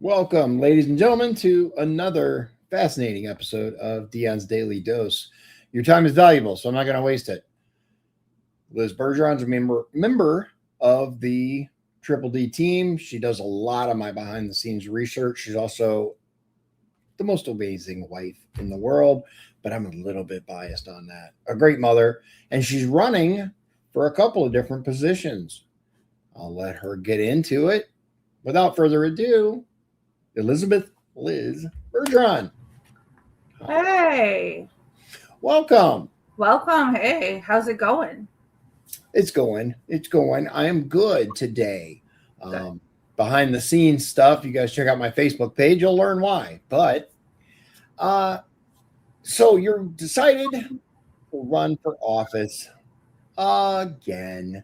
Welcome, ladies and gentlemen, to another fascinating episode of Dion's Daily Dose. Your time is valuable, so I'm not going to waste it. Liz Bergeron's a member of the Triple D team. She does a lot of my behind the scenes research. She's also the most amazing wife in the world, but I'm a little bit biased on that. A great mother, and she's running for a couple of different positions. I'll let her get into it. Without further ado, Elizabeth Liz Bergeron. Hey. Welcome. Welcome. Hey, how's it going? It's going. I am good today. Good. Behind the scenes stuff, you guys check out my Facebook page, you'll learn why. But so you're decided to run for office again.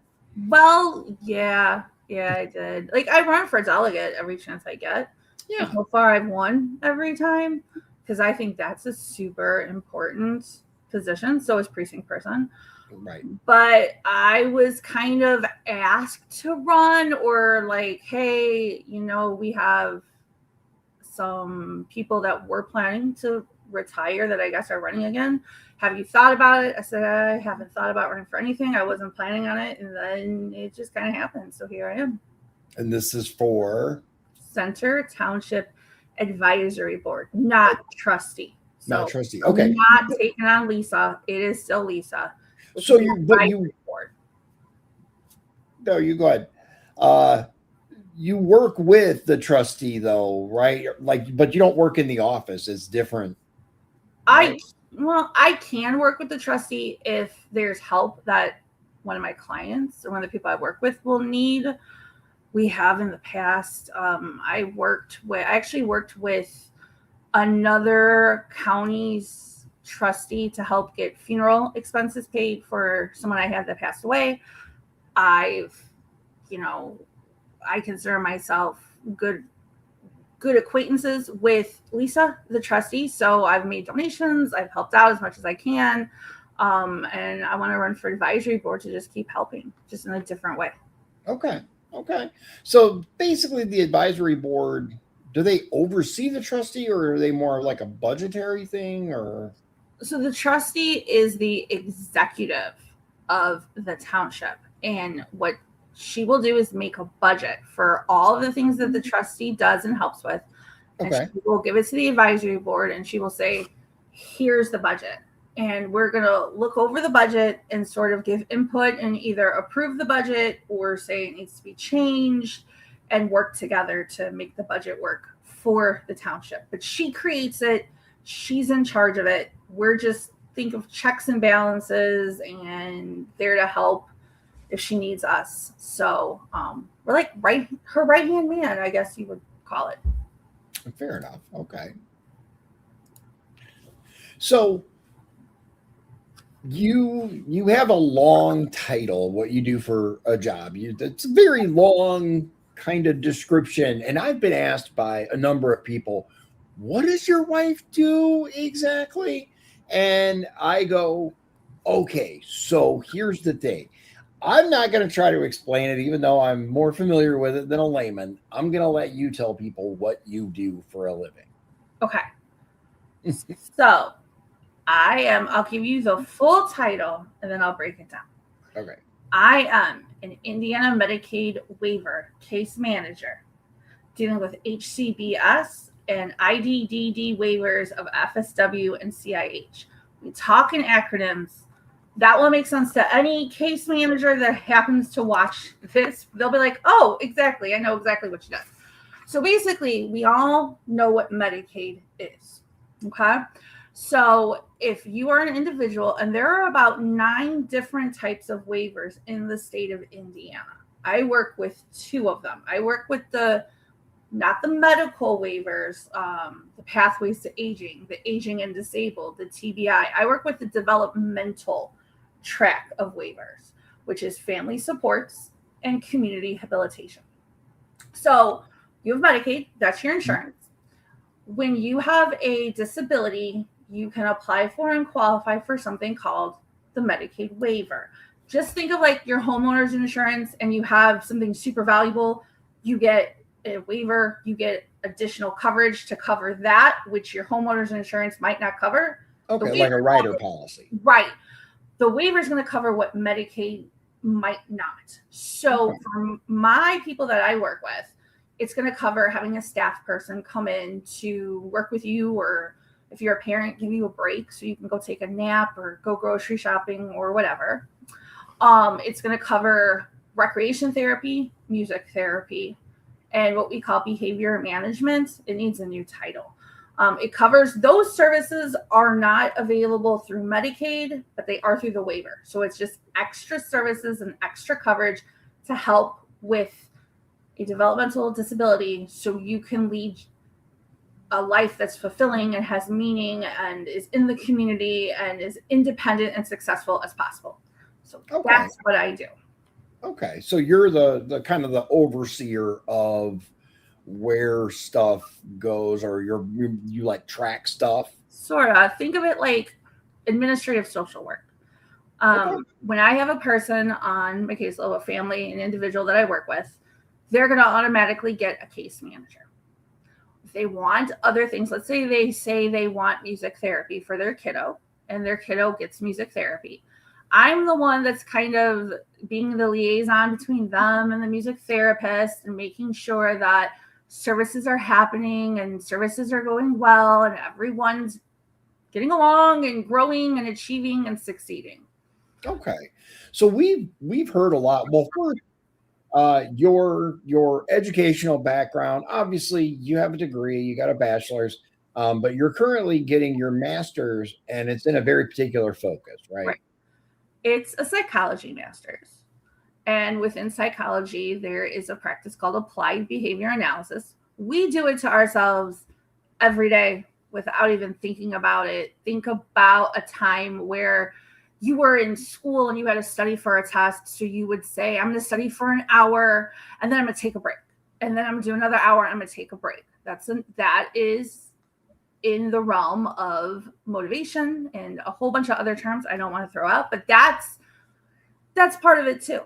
Well, yeah, I did. Like, I run for delegate every chance I get. Yeah. So far, I've won every time because I think that's a super important position. So is precinct person. Right. But I was kind of asked to run, or like, hey, we have some people that were planning to retire that I guess are running again. Have you thought about it? I said, I haven't thought about running for anything. I wasn't planning on it. And then it just kind of happened. So here I am. And this is for Center Township Advisory Board, not trustee. So not trustee. Okay. I'm not taking on Lisa. It is still Lisa. So you go ahead. You work with the trustee though, right? Like, but you don't work in the office. It's different. Right? I can work with the trustee if there's help that one of my clients or one of the people I work with will need. We have in the past. I actually worked with another county's trustee to help get funeral expenses paid for someone I had that passed away. I consider myself good acquaintances with Lisa, the trustee. So I've made donations. I've helped out as much as I can. And I want to run for advisory board to just keep helping, just in a different way. Okay. So basically the advisory board, do they oversee the trustee or are they more like a budgetary thing or? So the trustee is the executive of the township, and what she will do is make a budget for all of the things that the trustee does and helps with. Okay. And she will give it to the advisory board and she will say, here's the budget. And we're going to look over the budget and sort of give input and either approve the budget or say it needs to be changed and work together to make the budget work for the township. But she creates it. She's in charge of it. We're just think of checks and balances and there to help if she needs us. So we're like her right-hand man, I guess you would call it. Fair enough. Okay. So you have a long title, what you do for a job. It's a very long kind of description. And I've been asked by a number of people, what does your wife do exactly? And I go, okay, so here's the thing. I'm not going to try to explain it, even though I'm more familiar with it than a layman. I'm going to let you tell people what you do for a living. Okay. So I'll give you the full title and then I'll break it down. Okay. I am an Indiana Medicaid waiver case manager dealing with HCBS and IDDD waivers of FSW and CIH. We talk in acronyms. That will make sense to any case manager that happens to watch this. They'll be like, oh, exactly. I know exactly what she does. So basically, we all know what Medicaid is. Okay. So if you are an individual, and there are about 9 different types of waivers in the state of Indiana. I work with 2 of them. I work with not the medical waivers, the pathways to aging, the aging and disabled, the TBI. I work with the developmental track of waivers, which is family supports and community habilitation. So you have Medicaid, that's your insurance. When you have a disability, you can apply for and qualify for something called the Medicaid waiver. Just think of like your homeowner's insurance and you have something super valuable, you get a waiver, you get additional coverage to cover that, which your homeowner's insurance might not cover. Okay, like a rider policy. Right. The waiver is going to cover what Medicaid might not. So for my people that I work with, it's going to cover having a staff person come in to work with you, or if you're a parent, give you a break so you can go take a nap or go grocery shopping or whatever. It's going to cover recreation therapy, music therapy, and what we call behavior management. It needs a new title. It covers those services are not available through Medicaid, but they are through the waiver. So it's just extra services and extra coverage to help with a developmental disability so you can lead a life that's fulfilling and has meaning and is in the community and is independent and successful as possible. So that's what I do. Okay. So you're the kind of the overseer of where stuff goes, or you like track stuff? Sort of. Think of it like administrative social work. When I have a person on my caseload, a family, an individual that I work with, they're going to automatically get a case manager. If they want other things, let's say they want music therapy for their kiddo, and their kiddo gets music therapy. I'm the one that's kind of being the liaison between them and the music therapist and making sure that services are happening and services are going well and everyone's getting along and growing and achieving and succeeding. Okay. So we've heard a lot. Well, first, your educational background, obviously you have a degree, you got a bachelor's, but you're currently getting your master's, and it's in a very particular focus, right? It's a psychology master's. And within psychology, there is a practice called applied behavior analysis. We do it to ourselves every day without even thinking about it. Think about a time where you were in school and you had to study for a test. So you would say, I'm going to study for an hour, and then I'm going to take a break. And then I'm going to do another hour, and I'm going to take a break. That is in the realm of motivation and a whole bunch of other terms I don't want to throw out, but that's part of it too.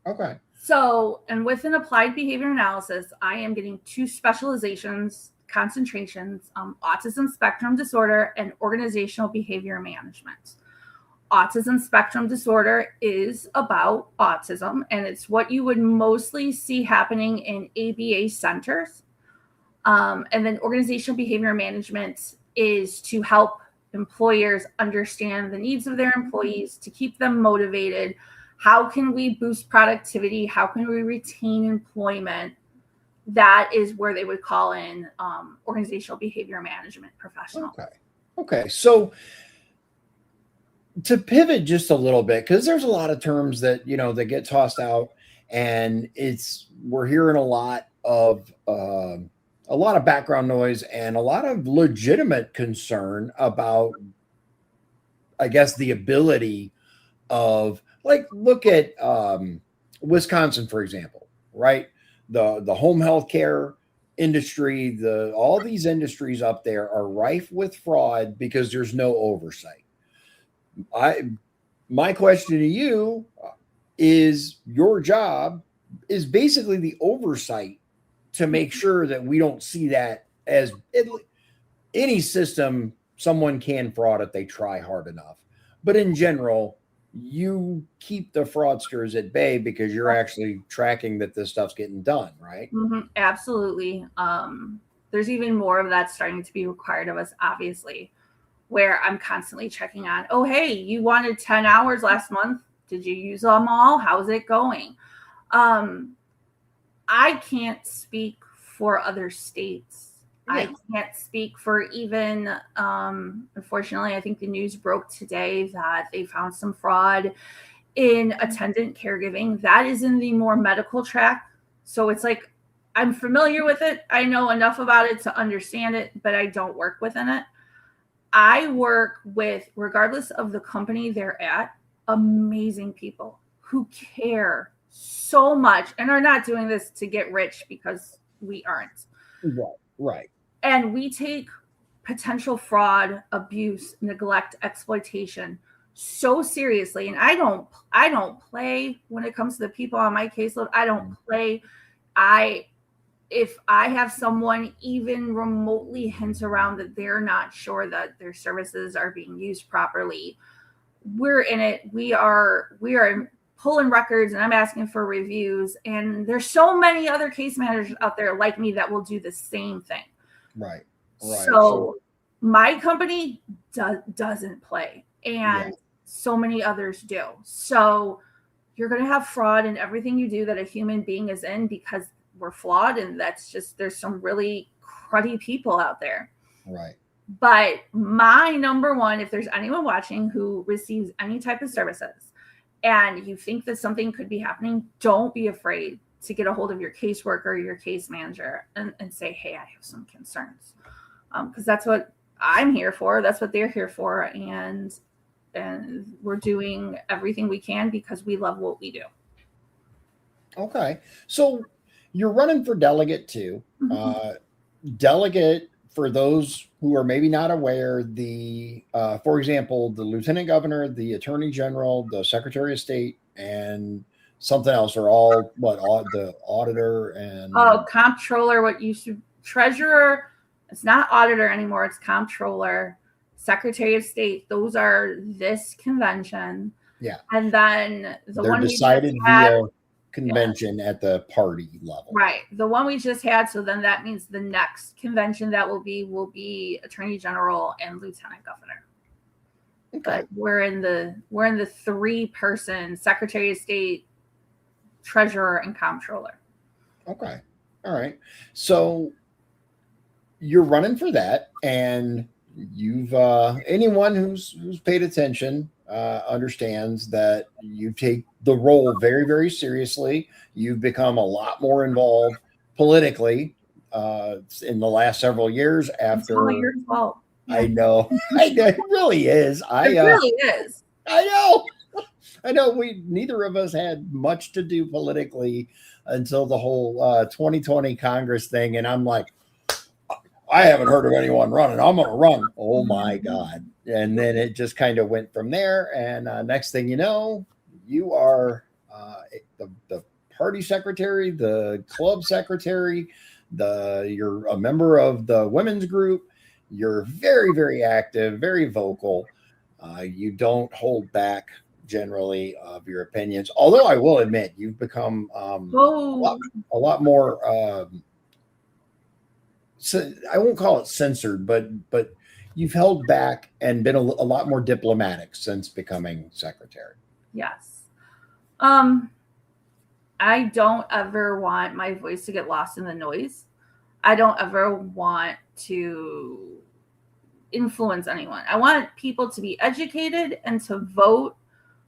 Okay. So, and with an applied behavior analysis, I am getting 2 specializations, concentrations, autism spectrum disorder and organizational behavior management. Autism spectrum disorder is about autism, and it's what you would mostly see happening in ABA centers. And then organizational behavior management is to help employers understand the needs of their employees, to keep them motivated. How can we boost productivity? How can we retain employment? That is where they would call in organizational behavior management professional. Okay. So to pivot just a little bit, because there's a lot of terms that, that get tossed out, and we're hearing a lot of background noise and a lot of legitimate concern about, I guess, the ability of, like, look at Wisconsin, for example, right? The home health care industry, all these industries up there are rife with fraud because there's no oversight. My question to you is, your job is basically the oversight to make sure that we don't see that as any system. Someone can fraud if they try hard enough, but in general, you keep the fraudsters at bay because you're actually tracking that this stuff's getting done, right? Mm-hmm, absolutely. There's even more of that starting to be required of us, obviously, where I'm constantly checking on, oh, hey, you wanted 10 hours last month. Did you use them all? How's it going? I can't speak for other states. Yeah. I can't speak for even, unfortunately, I think the news broke today that they found some fraud in attendant caregiving. That is in the more medical track. So it's like, I'm familiar with it. I know enough about it to understand it, but I don't work within it. I work with, regardless of the company they're at, amazing people who care so much and are not doing this to get rich, because we aren't. Right. And we take potential fraud, abuse, neglect, exploitation so seriously. And I don't play when it comes to the people on my caseload. I don't play. if I have someone even remotely hint around that they're not sure that their services are being used properly, we're in it. We are pulling records, and I'm asking for reviews. And there's so many other case managers out there like me that will do the same thing. Right. So my company doesn't play, and so many others do. So you're going to have fraud in everything you do that a human being is in, because we're flawed, and that's just, there's some really cruddy people out there. Right. But my number one, if there's anyone watching who receives any type of services and you think that something could be happening, don't be afraid to get a hold of your caseworker or your case manager and say, hey, I have some concerns. Because that's what I'm here for. That's what they're here for. And we're doing everything we can because we love what we do. Okay. So you're running for delegate too. Delegate, for those who are maybe not aware, for example, the lieutenant governor, the attorney general, the secretary of state, and something else are all the auditor and comptroller, what used to treasurer. It's not auditor anymore. It's comptroller, secretary of state. Those are this convention. Yeah. And then they're decided via convention at the party level. Right. The one we just had. So then that means the next convention that will be attorney general and lieutenant governor. Okay. But we're in the 3-person secretary of state, treasurer, and comptroller. Okay. All right. So you're running for that, and you've anyone who's paid attention understands that you take the role very, very seriously. You've become a lot more involved politically in the last several years. After, it's all your fault. I know, it really is. It really is. I know. We neither of us had much to do politically until the whole 2020 Congress thing, and I'm like, I haven't heard of anyone running. I'm going to run. Oh my God. And then it just kind of went from there. And next thing you know, you are the party secretary, the club secretary, you're a member of the women's group. You're very, very active, very vocal. You don't hold back generally of your opinions. Although I will admit, you've become a lot more so I won't call it censored, but you've held back and been a lot more diplomatic since becoming secretary. Yes. I don't ever want my voice to get lost in the noise. I don't ever want to influence anyone. I want people to be educated and to vote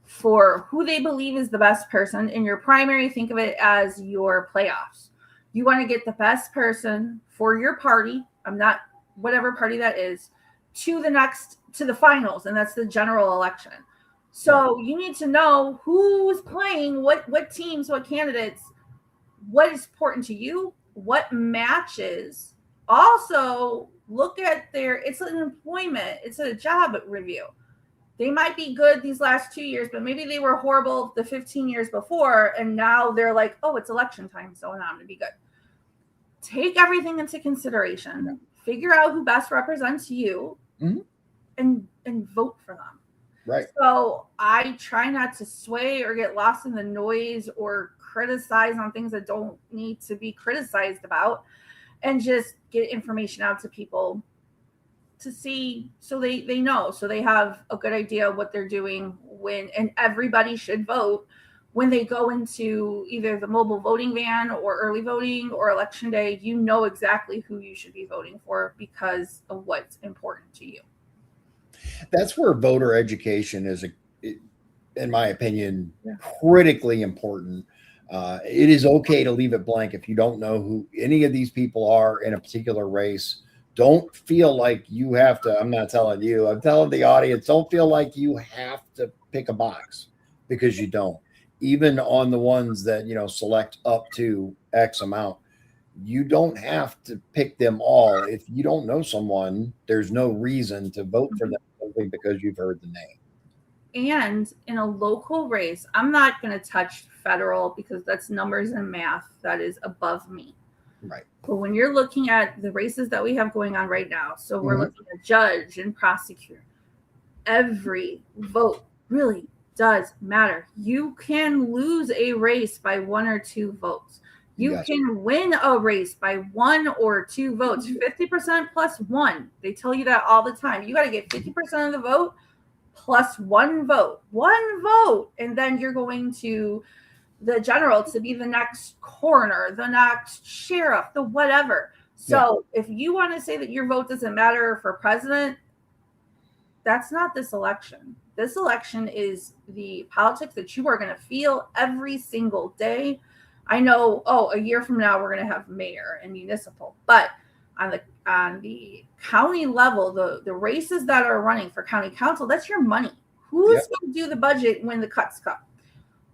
for who they believe is the best person. In your primary, think of it as your playoffs. You want to get the best person for your party. I'm not whatever party that is, to the finals, and that's the general election. So you need to know who's playing, what teams, what candidates, what is important to you, what matches. Also, look at it's an employment, it's a job review. They might be good these last 2 years, but maybe they were horrible the 15 years before, and now they're like, oh, it's election time, so now I'm going to be good. Take everything into consideration. Figure out who best represents you, and vote for them. Right. So I try not to sway or get lost in the noise or criticize on things that don't need to be criticized about, and just get information out to people to see, so they know, so they have a good idea of what they're doing and everybody should vote when they go into either the mobile voting van or early voting or election day. You know exactly who you should be voting for because of what's important to you. That's where voter education is, in my opinion, critically important. It is okay to leave it blank if you don't know who any of these people are in a particular race. Don't feel like you have to. I'm not telling you. I'm telling the audience, don't feel like you have to pick a box, because you don't. Even on the ones that, select up to X amount, you don't have to pick them all. If you don't know someone, there's no reason to vote for them simply because you've heard the name. And in a local race, I'm not going to touch federal because that's numbers and math that is above me. Right. But when you're looking at the races that we have going on right now, so we're looking at judge and prosecutor, every vote really does matter. You can lose a race by 1 or 2 votes. You can win a race by 1 or 2 votes. 50% plus 1. They tell you that all the time. You got to get 50% of the vote plus 1 vote. 1 vote. And then you're going to the general to be the next coroner, the next sheriff, the whatever. So if you want to say that your vote doesn't matter for president, that's not this election. This election is the politics that you are going to feel every single day. I know, a year from now, we're going to have mayor and municipal, but on the county level, the races that are running for county council, that's your money. Who's going to do the budget when the cuts come?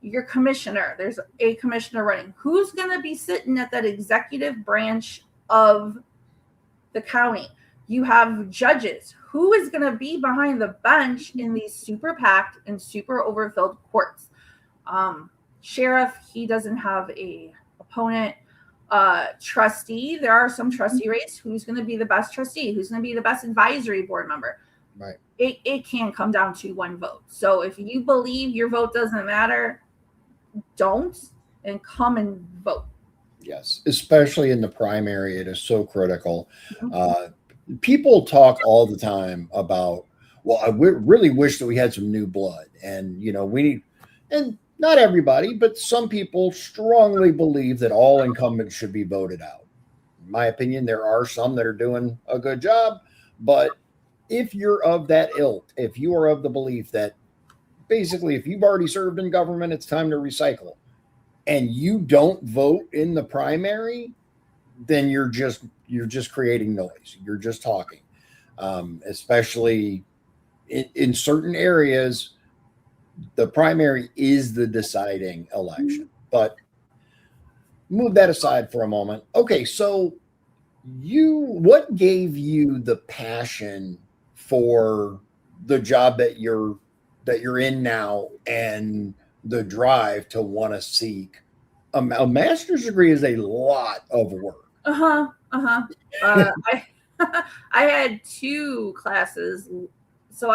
Your commissioner. There's a commissioner running. Who's going to be sitting at that executive branch of the county? You have judges. Who is going to be behind the bench in these super packed and super overfilled courts? Sheriff, he doesn't have a opponent. Trustee, there are some trustee races. Who's going to be the best trustee? Who's going to be the best advisory board member? Right. It can come down to 1 vote. So if you believe your vote doesn't matter, don't, and come and vote. Yes, especially in the primary, it is so critical. People talk all the time about, well, I really wish that we had some new blood, and we need, and not everybody, but some people strongly believe that all incumbents should be voted out. In my opinion, there are some that are doing a good job, but if you're of that ilk, if you are of the belief that basically if you've already served in government, it's time to recycle, and you don't vote in the primary, then you're just creating noise. You're just talking, especially in certain areas. The primary is the deciding election, but move that aside for a moment. Okay. So what gave you the passion for the job that you're in now, and the drive to want to seek a master's degree? Is a lot of work. I had 2 classes. So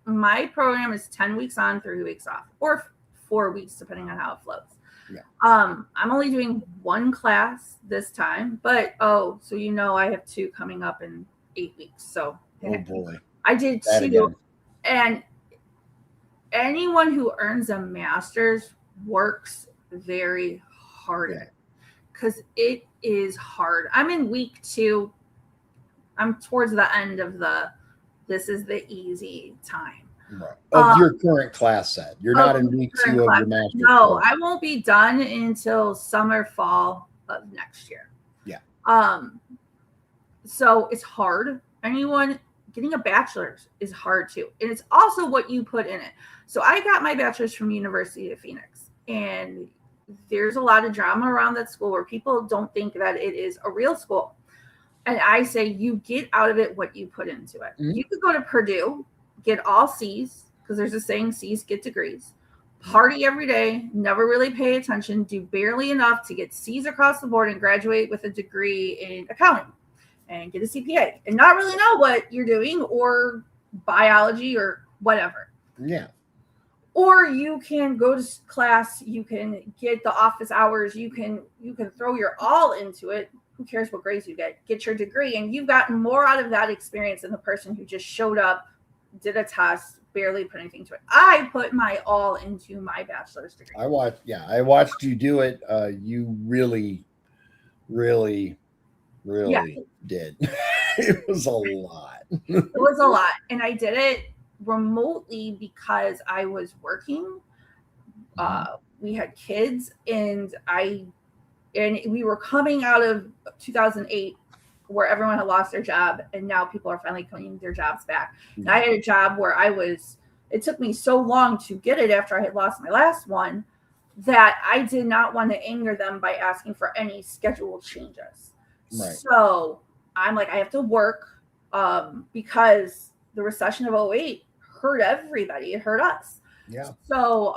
my program is 10 weeks on, 3 weeks off, or 4 weeks, depending on how it flows. Yeah. I'm only doing 1 class this time, but I have 2 coming up in 8 weeks. So oh boy, I did 2, and anyone who earns a master's works very hard at it, because it is hard. I'm in week 2. I'm towards the end of this is the easy time. Right. Of your current class set. You're not in week 2 of your master's. No, program. I won't be done until summer, fall of next year. Yeah. So it's hard. Anyone getting a bachelor's is hard too. And it's also what you put in it. So I got my bachelor's from University of Phoenix, and there's a lot of drama around that school where people don't think that it is a real school. And I say, you get out of it what you put into it. You could go to Purdue, get all C's, because there's a saying, C's get degrees, party every day, never really pay attention, do barely enough to get C's across the board and graduate with a degree in accounting and get a CPA and not really know what you're doing, or biology or whatever. Yeah. Or you can go to class, you can get the office hours, you can throw your all into it. Who cares what grades you get your degree, and you've gotten more out of that experience than the person who just showed up, did a test, barely put anything to it. I put my all into my bachelor's degree. I watched you do it. You really did. It was a lot. It was a lot, and I did it remotely because I was working. We had kids, and we were coming out of 2008 where everyone had lost their job, and now people are finally claiming their jobs back. And I had a job where it took me so long to get it after I had lost my last one that I did not want to anger them by asking for any schedule changes. Right. So I'm like, I have to work because the recession of 2008 hurt everybody. It hurt us. Yeah. So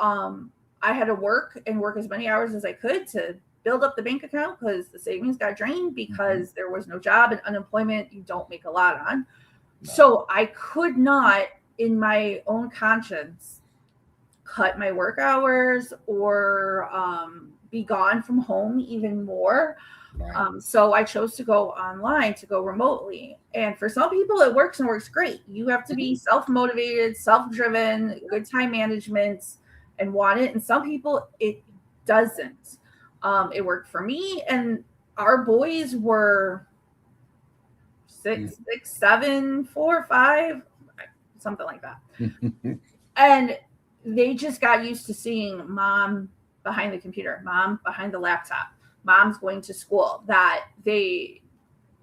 I had to work as many hours as I could to build up the bank account because the savings got drained because there was no job, and unemployment you don't make a lot on. No. So I could not, in my own conscience, cut my work hours or be gone from home even more. Right. So I chose to go online, to go remotely. And for some people, it works and works great. You have to be self-motivated, self-driven, good time management, and want it. And some people, it doesn't. It worked for me. And our boys were 6, 7, 4, 5, something like that. And they just got used to seeing mom behind the computer, mom behind the laptop, mom's going to school. That they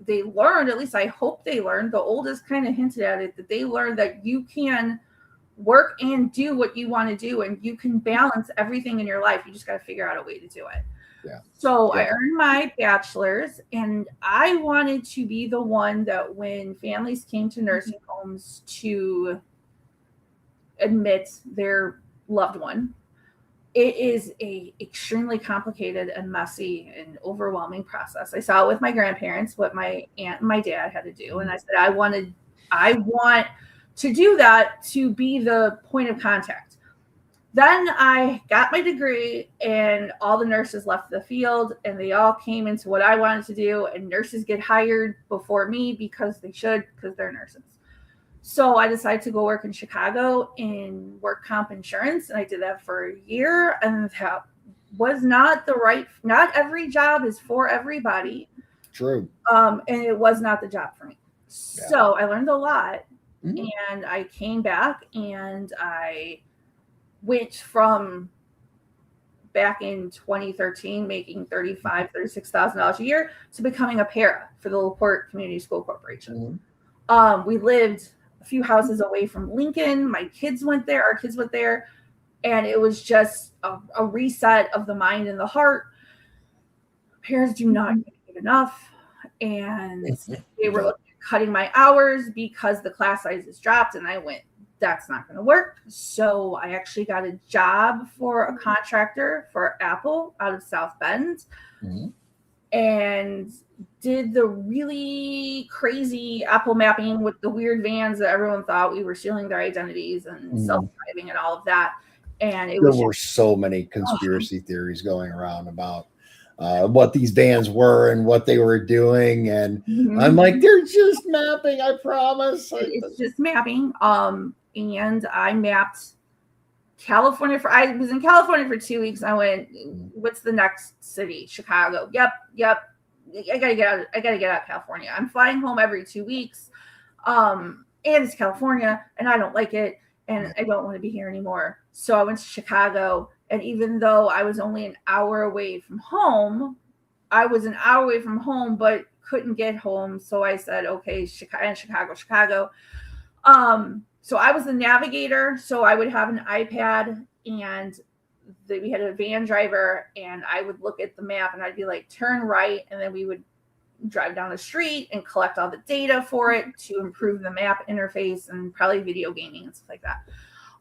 learned, at least I hope they learned, the oldest kind of hinted at it, that they learned that you can work and do what you want to do, and you can balance everything in your life. You just got to figure out a way to do it. Yeah. So I earned my bachelor's, and I wanted to be the one that when families came to nursing homes to admit their loved one, it is a extremely complicated and messy and overwhelming process. I saw it with my grandparents, what my aunt and my dad had to do. And I said, I want to do that, to be the point of contact. Then I got my degree, and all the nurses left the field, and they all came into what I wanted to do. And nurses get hired before me because they should, because they're nurses. So I decided to go work in Chicago in work comp insurance. And I did that for a year. And that was not not every job is for everybody. True. And it was not the job for me. Yeah. So I learned a lot. And I came back, and I went from back in 2013, making $36,000 a year, to becoming a para for the LaPorte Community School Corporation. We lived a few houses away from Lincoln. My kids went there. Our kids went there. And it was just a reset of the mind and the heart. Parents do not give enough. And they were cutting my hours because the class sizes dropped. And I went, that's not going to work. So I actually got a job for a contractor for Apple out of South Bend. And did the really crazy Apple mapping with the weird vans that everyone thought we were stealing their identities and self-driving and all of that. And there were so many conspiracy theories going around about what these vans were and what they were doing. And I'm like, they're just mapping, I promise. It's just mapping. And I mapped California I was in California for 2 weeks. I went, what's the next city? Chicago. Yep. I gotta get out of California. I'm flying home every 2 weeks. And it's California, and I don't like it, and I don't want to be here anymore. So I went to Chicago, and even though I was only an hour away from home, but couldn't get home. So I said, okay, Chicago. So I was the navigator. So I would have an iPad, and we had a van driver, and I would look at the map, and I'd be like, turn right. And then we would drive down the street and collect all the data for it to improve the map interface, and probably video gaming and stuff like that.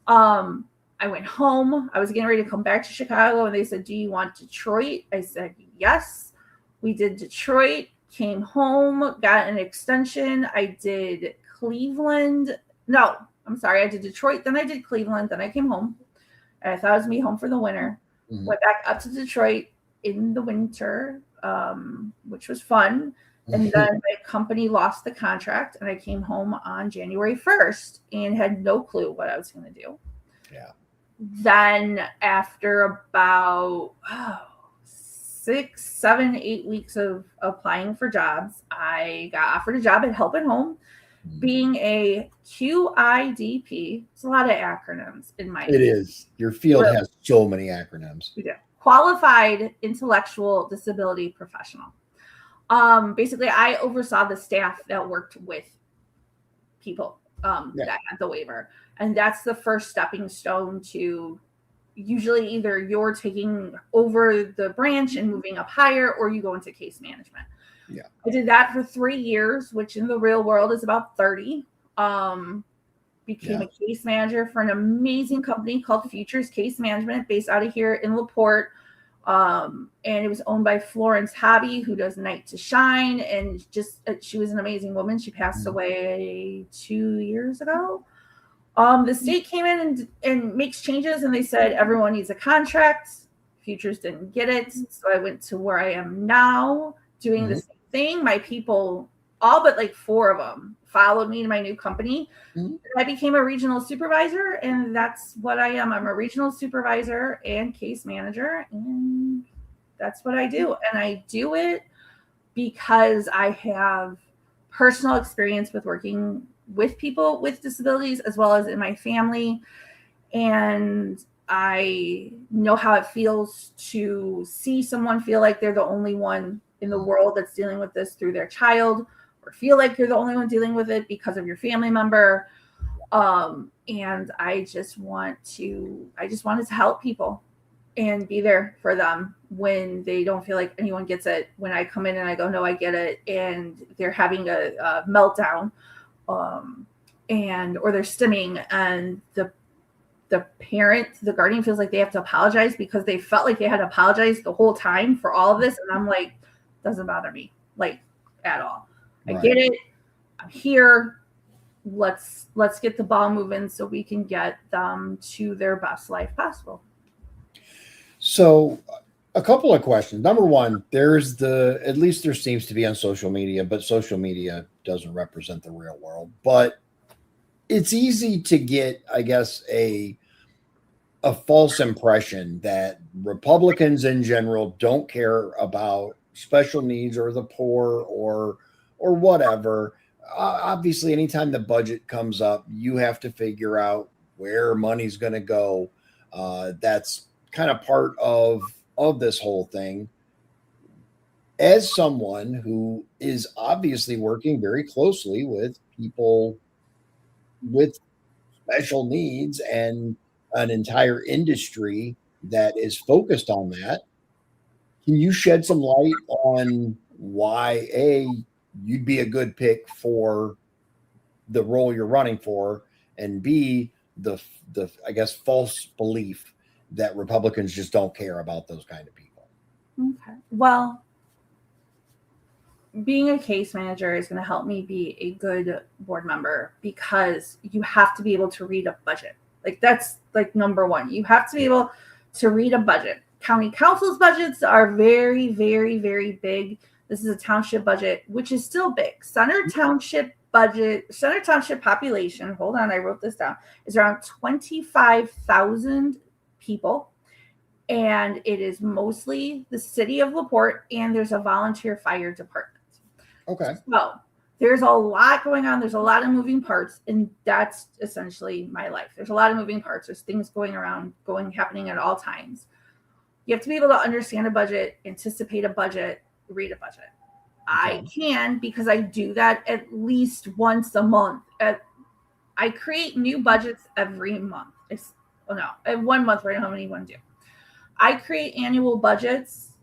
I went home. I was getting ready to come back to Chicago, and they said, do you want Detroit? I said, yes. We did Detroit, came home, got an extension. I did Cleveland. No, I'm sorry. I did Detroit, then I did Cleveland, then I came home. And I thought I was going to be home for the winter. Went back up to Detroit in the winter, which was fun. And then my company lost the contract, and I came home on January 1st and had no clue what I was going to do. Yeah. Then after about 6, 7, 8 weeks of applying for jobs, I got offered a job at Help at Home, being a QIDP. It's a lot of acronyms in my. It is. Your field has so many acronyms. We do. Qualified Intellectual Disability Professional. Basically, I oversaw the staff that worked with people that had the waiver. And that's the first stepping stone to usually either you're taking over the branch and moving up higher, or you go into case management. Yeah. I did that for 3 years, which in the real world is about 30. became a case manager for an amazing company called Futures Case Management based out of here in LaPorte. And it was owned by Florence Hobby, who does Night to Shine. And she was an amazing woman. She passed away 2 years ago. The state came in and makes changes, and they said everyone needs a contract. Futures didn't get it. So I went to where I am now doing the same thing. My people, all but like 4 of them, followed me to my new company. I became a regional supervisor, and that's what I am. I'm a regional supervisor and case manager, and that's what I do. And I do it because I have personal experience with working with people with disabilities as well as in my family. And I know how it feels to see someone feel like they're the only one in the world that's dealing with this through their child, or feel like you're the only one dealing with it because of your family member. And I just wanted to help people and be there for them when they don't feel like anyone gets it. When I come in and I go, no, I get it. And they're having a meltdown, or they're stimming, and the guardian feels like they have to apologize because they felt like they had to apologize the whole time for all of this. And I'm like, doesn't bother me like at all. I get it. I'm here. Let's get the ball moving so we can get them to their best life possible. So a couple of questions. Number one, at least there seems to be on social media, but social media doesn't represent the real world, but it's easy to get, I guess, a false impression that Republicans in general don't care about special needs or the poor or whatever. Obviously, anytime the budget comes up, you have to figure out where money's going to go. That's kind of part of this whole thing. As someone who is obviously working very closely with people with special needs and an entire industry that is focused on that, can you shed some light on why you'd be a good pick for the role you're running for, and B, the I guess false belief that Republicans just don't care about those kind of people? Okay. Well, being a case manager is going to help me be a good board member because you have to be able to read a budget. Like that's like number one. You have to be able to read a budget. County council's budgets are very, very, very big. This is a township budget, which is still big. Center Township population, hold on, I wrote this down, is around 25,000 people. And it is mostly the city of LaPorte, and there's a volunteer fire department. Okay. So there's a lot going on. There's a lot of moving parts, and that's essentially my life. There's a lot of moving parts. There's things happening at all times. You have to be able to understand a budget, anticipate a budget, read a budget. Okay. I can, because I do that at least once a month. I create new budgets every month. 1 month right now, how many you want to do? I create annual budgets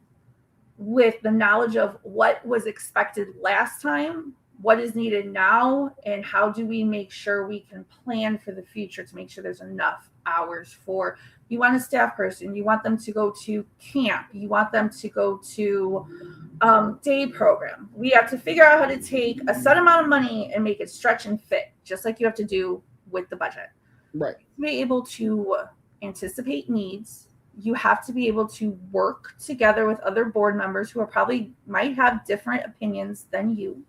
with the knowledge of what was expected last time, what is needed now, and how do we make sure we can plan for the future to make sure there's enough hours for, you want a staff person, you want them to go to camp, you want them to go to day program. We have to figure out how to take a set amount of money and make it stretch and fit, just like you have to do with the budget. Right. To be able to anticipate needs, you have to be able to work together with other board members who might have different opinions than you.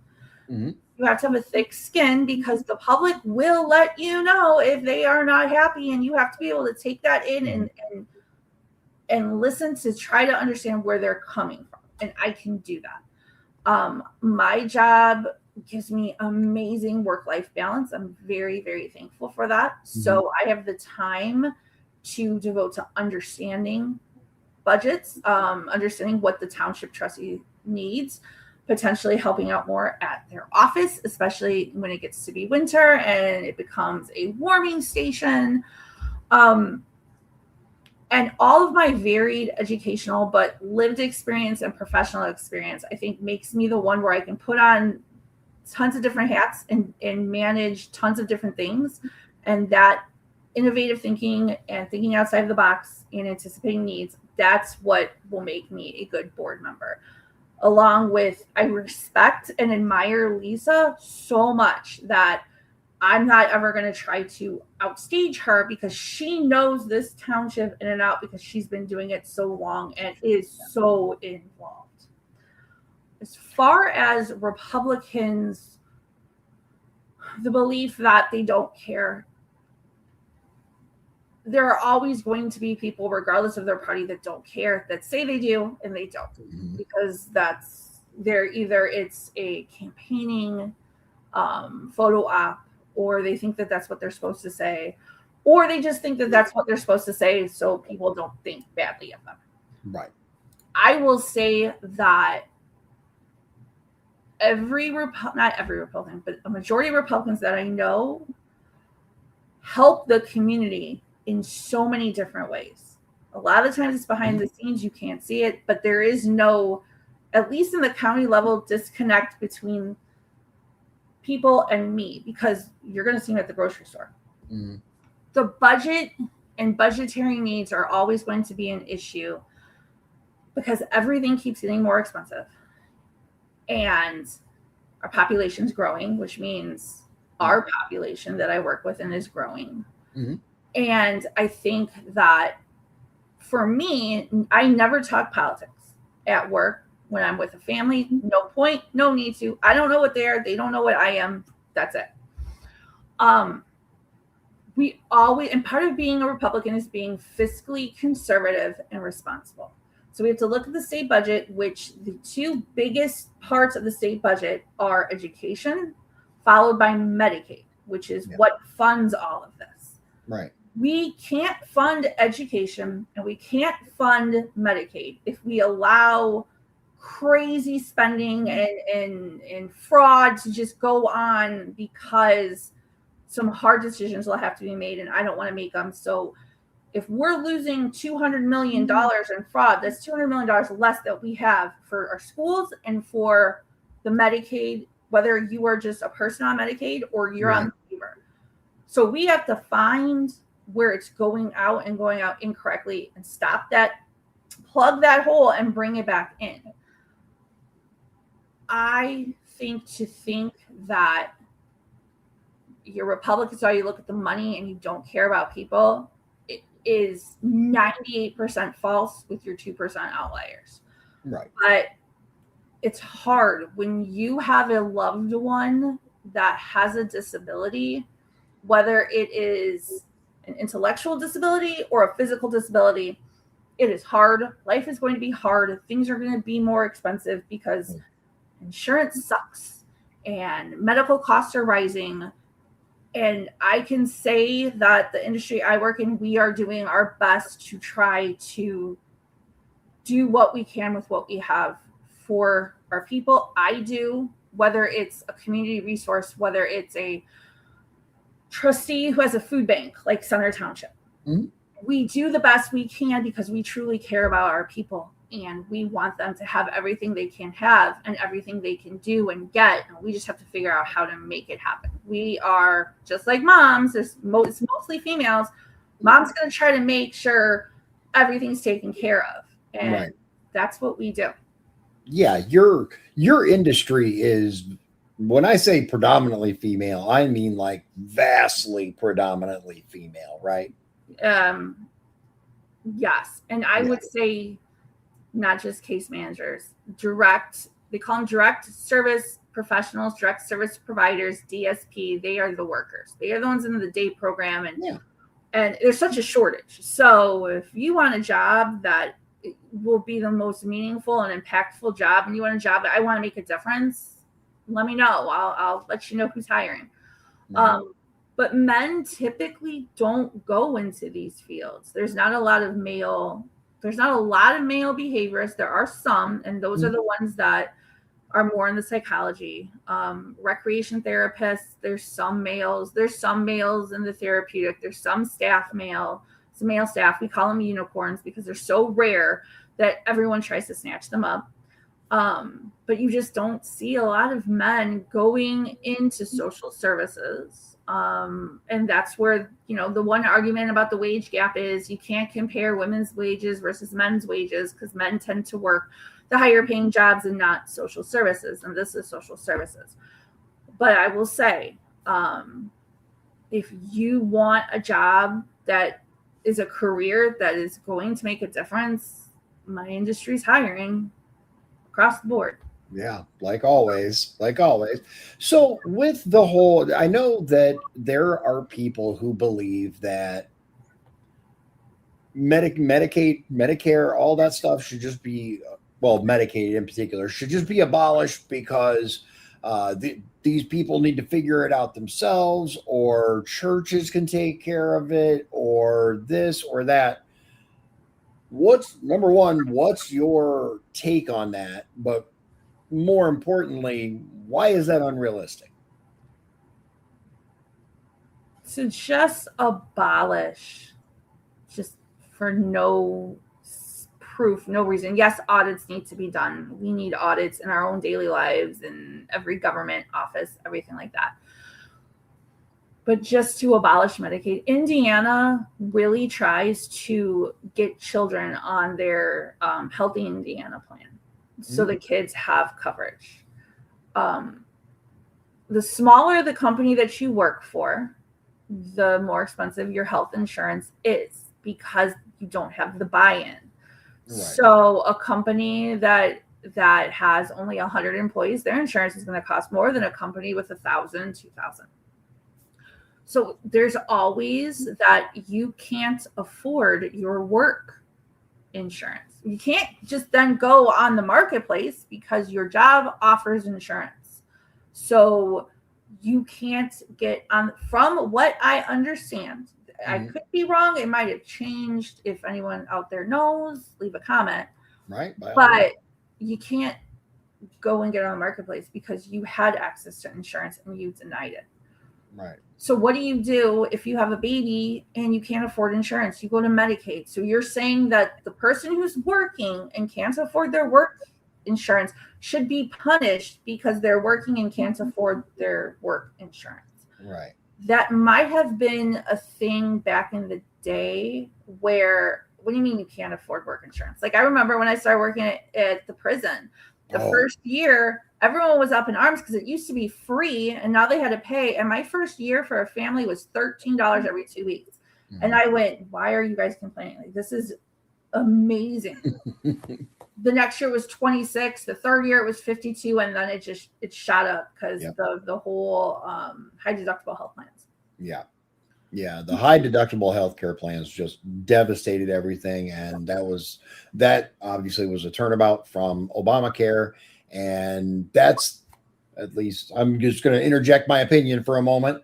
Mm-hmm. You have to have a thick skin because the public will let you know if they are not happy, and you have to be able to take that in and listen to try to understand where they're coming from. And I can do that. My job gives me amazing work-life balance. I'm very, very thankful for that. Mm-hmm. So I have the time to devote to understanding budgets, understanding what the township trustee needs, potentially helping out more at their office, especially when it gets to be winter and it becomes a warming station. And all of my varied educational but lived experience and professional experience, I think, makes me the one where I can put on tons of different hats and manage tons of different things And that innovative thinking and thinking outside the box and anticipating needs, that's what will make me a good board member. Along with, I respect and admire Lisa so much that I'm not ever going to try to outstage her, because she knows this township in and out, because she's been doing it so long and is so involved. As far as Republicans, the belief that they don't care, there are always going to be people, regardless of their party, that don't care, that say they do and they don't, because it's a campaigning photo op, or they think that that's what they're supposed to say, or they just think that that's what they're supposed to say so people don't think badly of them. Right. I will say that not every Republican, but a majority of Republicans that I know help the community in so many different ways. A lot of times it's behind the scenes, you can't see it, but there is no, at least in the county level, disconnect between people and me, because you're going to see them at the grocery store. The budget and budgetary needs are always going to be an issue, because everything keeps getting more expensive, and our population's growing, which means our population that I work with and is growing. And I think that for me, I never talk politics at work. When I'm with a family, no point, no need to. I don't know what they are. They don't know what I am. That's it. We always, and part of being a Republican is being fiscally conservative and responsible. So we have to look at the state budget, which the two biggest parts of the state budget are education, followed by Medicaid, which is what funds all of this. Right. We can't fund education and we can't fund Medicaid if we allow crazy spending and fraud to just go on, because some hard decisions will have to be made and I don't want to make them. So if we're losing $200 million in fraud, that's $200 million less that we have for our schools and for the Medicaid, whether you are just a person on Medicaid or you're on the waiver. So we have to find where it's going out and going out incorrectly and stop that, plug that hole and bring it back in. I think that you're Republican, so you look at the money and you don't care about people, it is 98% false with your 2% outliers. Right. But it's hard when you have a loved one that has a disability, whether it is an intellectual disability or a physical disability. It is hard. Life is going to be hard. Things are going to be more expensive because insurance sucks and medical costs are rising. And I can say that the industry I work in, we are doing our best to try to do what we can with what we have for our people. I do, whether it's a community resource, whether it's a trustee who has a food bank like Center Township. Mm-hmm. We do the best we can because we truly care about our people and we want them to have everything they can have and everything they can do and get. And we just have to figure out how to make it happen. We are just like moms. It's mostly females. Mom's going to try to make sure everything's taken care of. And that's what we do. Yeah. Your industry is, when I say predominantly female, I mean like vastly predominantly female, right? Yes. And I would say not just case managers, they call them direct service professionals, direct service providers, DSP. They are the workers. They are the ones in the day program. And there's such a shortage. So if you want a job that will be the most meaningful and impactful job, and you want a job that I want to make a difference, let me know. I'll let you know who's hiring. But men typically don't go into these fields. There's not a lot of male behaviorists. There are some, and those are the ones that are more in the psychology. Recreation therapists, there's some males. There's some males in the therapeutic. There's some male staff. We call them unicorns because they're so rare that everyone tries to snatch them up. But you just don't see a lot of men going into social services And that's where, the one argument about the wage gap is you can't compare women's wages versus men's wages because men tend to work the higher paying jobs and not social services. And this is social services. But I will say, if you want a job that is a career that is going to make a difference, my industry's hiring across the board. Yeah, like always. So with the whole, I know that there are people who believe that Medicaid, Medicare, all that stuff should just be, well, Medicaid in particular, should just be abolished because these people need to figure it out themselves, or churches can take care of it, or this or that. Number one, what's your take on that? But more importantly, why is that unrealistic? To just abolish, just for no proof, no reason. Yes, audits need to be done. We need audits in our own daily lives, in every government office, everything like that. But just to abolish Medicaid, Indiana really tries to get children on their Healthy Indiana plan. So the kids have coverage. The smaller the company that you work for, the more expensive your health insurance is because you don't have the buy-in. Right. So a company that has only 100 employees, their insurance is going to cost more than a company with 1,000, 2,000. So there's always that you can't afford your work insurance. You can't just then go on the marketplace because your job offers insurance. So you can't get on, from what I understand. I could be wrong. It might have changed. If anyone out there knows, leave a comment. Right. But you can't go and get on the marketplace because you had access to insurance and you denied it. Right. So what do you do if you have a baby and you can't afford insurance? You go to Medicaid. So you're saying that the person who's working and can't afford their work insurance should be punished because they're working and can't afford their work insurance. Right. That might have been a thing back in the day where, what do you mean you can't afford work insurance? Like I remember when I started working at the prison, the first year, everyone was up in arms because it used to be free and now they had to pay. And my first year for a family was $13 every 2 weeks. Mm-hmm. And I went, why are you guys complaining? Like, this is amazing. The next year was 26. The third year it was 52. And then it shot up because the whole high deductible health plans. Yeah. Yeah. The high deductible healthcare plans just devastated everything. And that obviously was a turnabout from Obamacare. And that's, at least I'm just going to interject my opinion for a moment.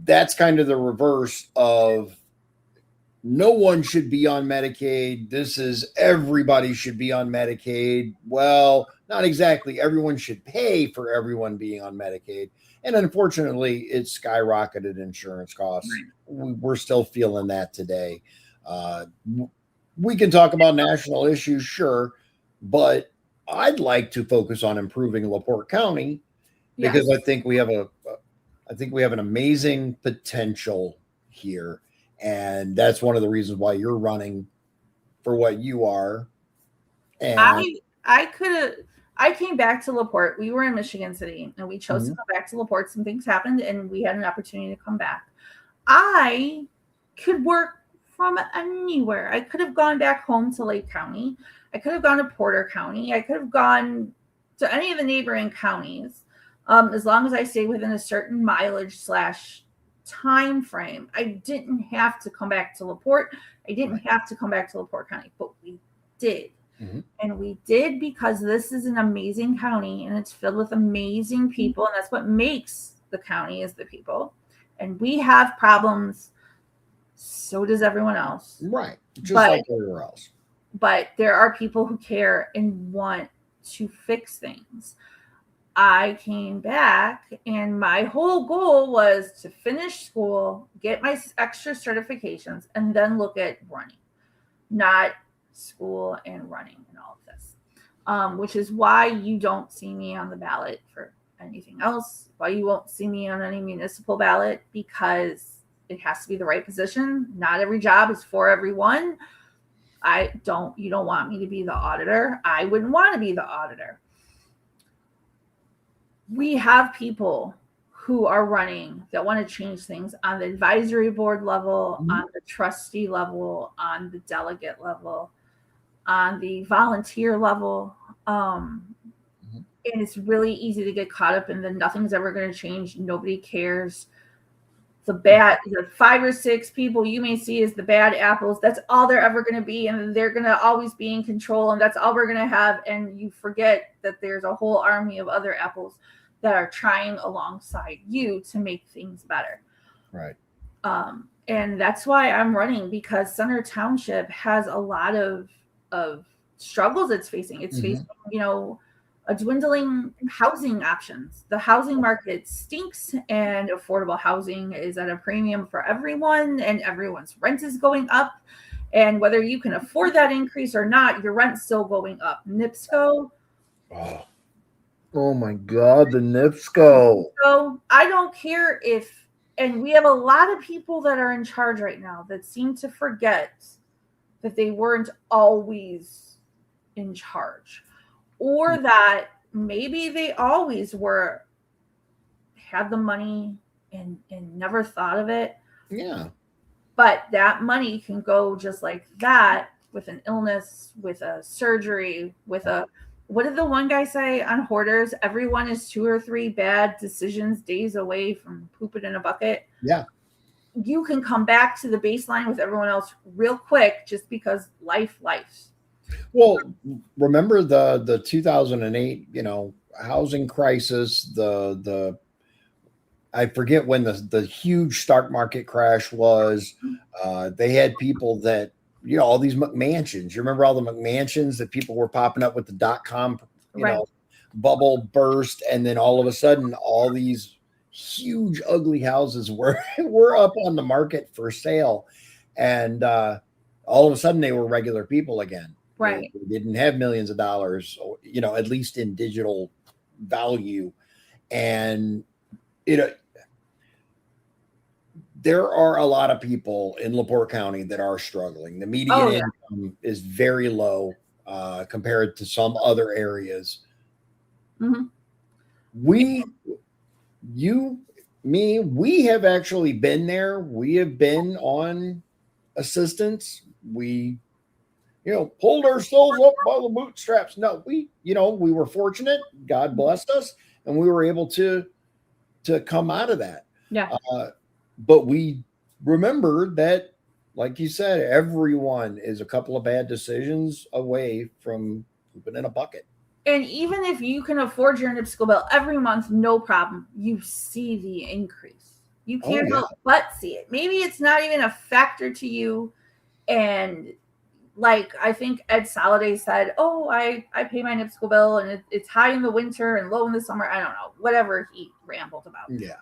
That's kind of the reverse of no one should be on Medicaid. This is everybody should be on Medicaid. Well, not exactly. Everyone should pay for everyone being on Medicaid. And unfortunately, it skyrocketed insurance costs. We're still feeling that today. We can talk about national issues, sure, but I'd like to focus on improving LaPorte County because I think we have an amazing potential here. And that's one of the reasons why you're running for what you are. And I came back to LaPorte. We were in Michigan City and we chose to go back to LaPorte. Some things happened and we had an opportunity to come back. I could work from anywhere. I could have gone back home to Lake County. I could have gone to Porter County. I could have gone to any of the neighboring counties, as long as I stayed within a certain mileage / time frame. I didn't have to come back to LaPorte. I didn't have to come back to LaPorte County, but we did. Mm-hmm. And we did because this is an amazing county and it's filled with amazing people. And that's what makes the county is the people. And we have problems. So does everyone else. Right. Just like everywhere else. But there are people who care and want to fix things. I came back and my whole goal was to finish school, get my extra certifications, and then look at running, not school and running and all of this, which is why you don't see me on the ballot for anything else, why you won't see me on any municipal ballot, because it has to be the right position. Not every job is for everyone. You don't want me to be the auditor. I wouldn't want to be the auditor. We have people who are running that want to change things on the advisory board level, on the trustee level, on the delegate level, on the volunteer level. And it's really easy to get caught up in the nothing's ever going to change. Nobody cares. The 5 or 6 people you may see as the bad apples, that's all they're ever going to be. And they're going to always be in control. And that's all we're going to have. And you forget that there's a whole army of other apples that are trying alongside you to make things better. Right. And that's why I'm running, because Center Township has a lot of struggles it's facing. It's facing, a dwindling housing options. The housing market stinks, and affordable housing is at a premium for everyone, and everyone's rent is going up. And whether you can afford that increase or not, your rent's still going up. NIPSCO. Oh my God, the NIPSCO. So I don't care and we have a lot of people that are in charge right now that seem to forget that they weren't always in charge, or that maybe they always had the money and never thought of it. Yeah. But that money can go just like that, with an illness, with a surgery, with what did the one guy say on Hoarders? Everyone is 2 or 3 bad decisions days away from pooping in a bucket. Yeah. You can come back to the baseline with everyone else real quick, just because life. Well, remember the 2008, housing crisis, I forget when the huge stock market crash was. They had people that, all these McMansions. You remember all the McMansions that people were popping up with the .com, bubble burst, and then all of a sudden, all these huge, ugly houses were up on the market for sale, and all of a sudden, they were regular people again. Right. They didn't have millions of dollars, at least in digital value, and there are a lot of people in LaPorte County that are struggling. The median income is very low compared to some other areas. Mm-hmm. We have actually been there. We have been on assistance. We, pulled ourselves up by the bootstraps. No, we were fortunate. God blessed us, and we were able to come out of that. Yeah. But we remember that, like you said, everyone is a couple of bad decisions away from pooping in a bucket. And even if you can afford your NIPSCO bill every month, no problem, you see the increase. You can't help but see it. Maybe it's not even a factor to you. And like I think Ed Soliday said, I pay my NIPSCO bill and it's high in the winter and low in the summer. I don't know, whatever he rambled about. Yeah.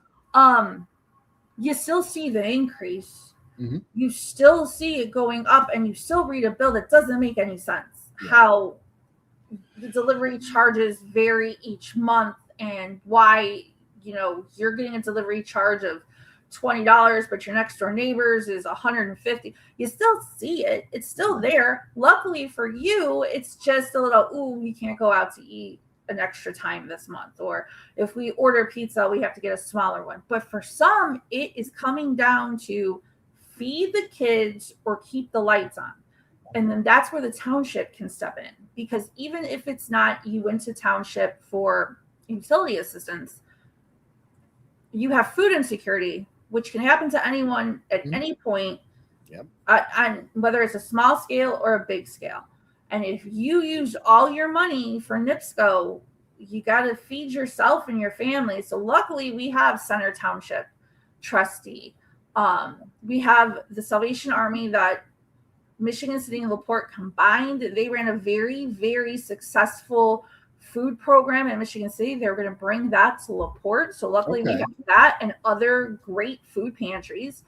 You still see the increase. Mm-hmm. You still see it going up, and you still read a bill that doesn't make any sense. Yeah. How the delivery charges vary each month, and why, you're getting a delivery charge of $20, but your next door neighbors is $150. You still see it. It's still there. Luckily for you, it's just a little, we can't go out to eat an extra time this month, or if we order pizza, we have to get a smaller one. But for some, it is coming down to feed the kids or keep the lights on. And then that's where the township can step in, because even if it's not you went to township for utility assistance, you have food insecurity, which can happen to anyone at any point, on whether it's a small scale or a big scale. And if you use all your money for NIPSCO, you got to feed yourself and your family. So luckily we have Center Township trustee. We have the Salvation Army that Michigan City and LaPorte combined. They ran a very, very successful food program in Michigan City. They're going to bring that to LaPorte. So luckily we have that and other great food pantries.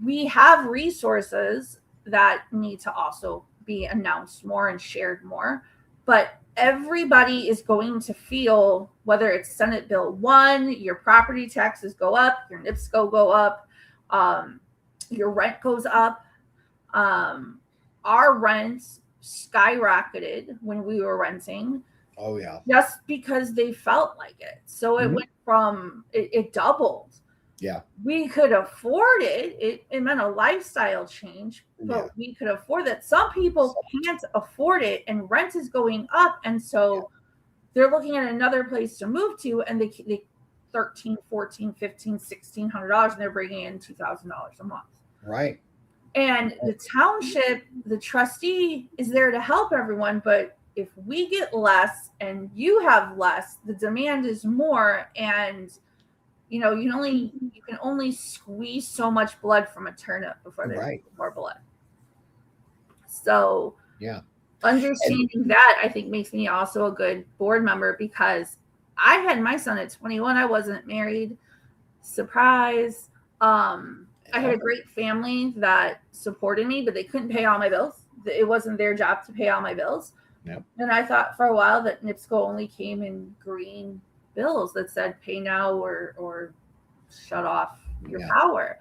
We have resources that need to also be announced more and shared more. but everybody is going to feel, whether it's Senate Bill 1, your property taxes go up, your NIPSCO go up, your rent goes up. Our rent skyrocketed when we were renting. Oh, yeah. Just because they felt like it. So it went from, it doubled. Yeah. We could afford it. It meant a lifestyle change, but we could afford it. Some people can't afford it, and rent is going up. And so they're looking at another place to move to, and they $1,300, $1,400, $1,500, $1,600, and they're bringing in $2,000 a month. Right. And the township, the trustee is there to help everyone, but if we get less and you have less, the demand is more, and you can only squeeze so much blood from a turnip before there's more blood. So understanding that, I think, makes me also a good board member, because I had my son at 21. I wasn't married. Surprise. I had a great family that supported me, but they couldn't pay all my bills. It wasn't their job to pay all my bills. Yep. And I thought for a while that NIPSCO only came in green bills that said pay now or shut off your power.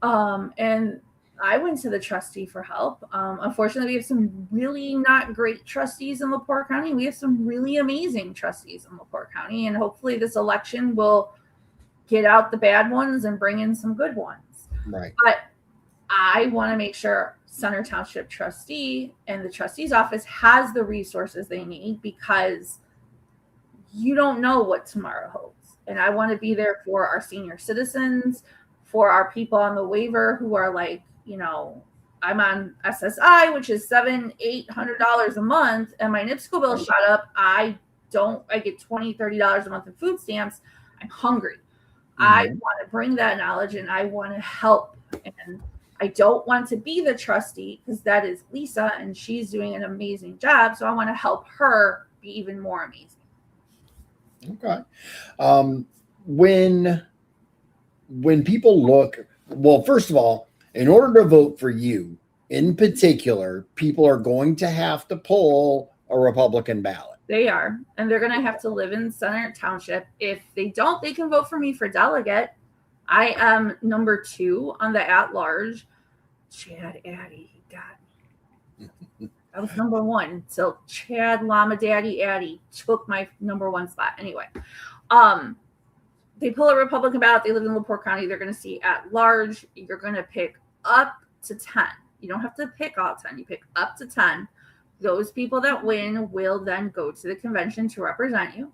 And I went to the trustee for help. Unfortunately, we have some really not great trustees in LaPorte County. We have some really amazing trustees in LaPorte County. And hopefully this election will get out the bad ones and bring in some good ones. Right. But I want to make sure Center Township trustee and the trustee's office has the resources they need, because you don't know what tomorrow holds. And I want to be there for our senior citizens, for our people on the waiver who are like, I'm on SSI, which is $700-800 a month, and my NIPSCO bill shot up. I get $20-30 a month in food stamps. I'm hungry. I want to bring that knowledge, and I want to help. And I don't want to be the trustee, because that is Lisa, and she's doing an amazing job. So I want to help her be even more amazing. Okay. When people look, well, first of all, in order to vote for you in particular, people are going to have to pull a Republican ballot. They are, and they're going to have to live in Center Township. If they don't, they can vote for me for delegate. I am number 2 on the at-large. Chad Addy, he got me. I was number 1. So Chad Llama Daddy Addy took my number 1 spot. Anyway, they pull a Republican ballot. They live in LaPorte County. They're going to see at-large. You're going to pick up to 10. You don't have to pick all 10. You pick up to 10. Those people that win will then go to the convention to represent you.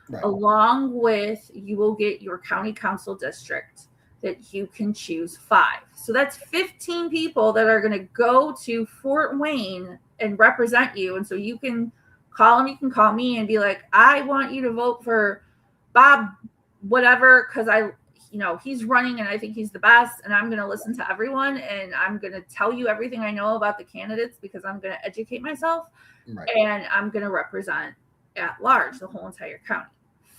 Right. Along with, you will get your county council district that you can choose 5. So that's 15 people that are going to go to Fort Wayne and represent you. And so you can call them, you can call me and be like, I want you to vote for Bob, whatever, because he's running and I think he's the best, and I'm going to listen to everyone, and I'm going to tell you everything I know about the candidates, because I'm going to educate myself, and I'm going to represent at large the whole entire county.